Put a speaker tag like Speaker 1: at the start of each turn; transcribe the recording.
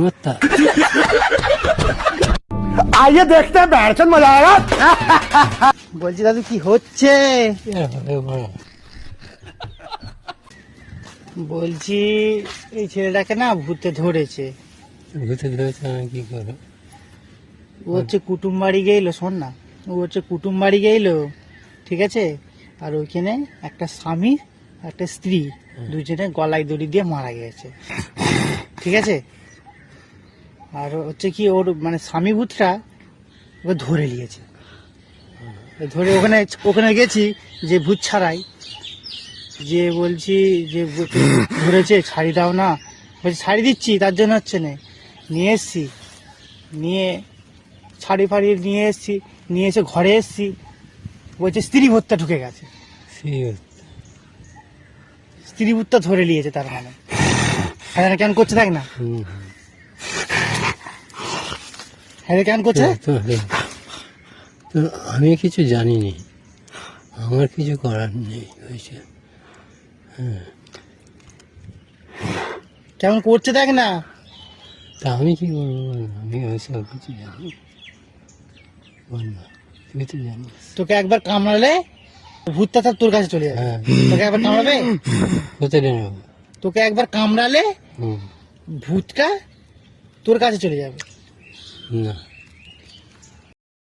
Speaker 1: মরতা
Speaker 2: आइए देखते हैं बैठन मजा आएगा। বলছি দাদু কি হচ্ছে? বলছি এই ছেলেটাকে না ভূতে ধরেছে।
Speaker 1: ভূতে ধরেছে, আমি কি করবো?
Speaker 2: ও হচ্ছে কুটুম বাড়ি গেইলো, শোন না, ও হচ্ছে কুটুম বাড়ি গেইলো, ঠিক আছে? আর ওইখানে একটা স্বামী একটা স্ত্রী দুজনে গলায় দড়ি দিয়ে মারা গেছে, ঠিক আছে? আর হচ্ছে কি ওর মানে স্বামী ভূতটা ওকে ধরে নিয়েছে, ধরে ওখানে ওখানে গেছি যে ভূত ছাড়াই, যে বলছি যে ধরেছে ছাড়ি দাও না, বলছি ছাড়ি দিচ্ছি, তার জন্য হচ্ছে না, নিয়ে এসছি, নিয়ে ছাড়ি ফাড়ি নিয়ে এসছি, নিয়ে এসে ঘরে এসছি, বলছে স্ত্রী ভূতটা ঢুকে গেছে, স্ত্রী ভূতটা ধরে নিয়েছে, তার মানে হ্যাঁ কেন করছে দেখ না, হ্যাঁ কেন করছে?
Speaker 1: তো আমি কিছু জানিনি, আমার কিছু করার নেই, হয়েছে। হ্যাঁ,
Speaker 2: কেমন করছে দেখ না।
Speaker 1: তা আমি কি করবো? আমি ওইসব কিছু জানি বল না, তুই তো জানিস।
Speaker 2: তোকে একবার কামড়ালে ভূতটা তার তোর কাছে চলে যাবে।
Speaker 1: হ্যাঁ,
Speaker 2: তোকে একবার কামড়াবে,
Speaker 1: কোথায় নেব?
Speaker 2: তোকে একবার কামড়ালে ভূতটা তোর কাছে চলে যাবে।
Speaker 1: না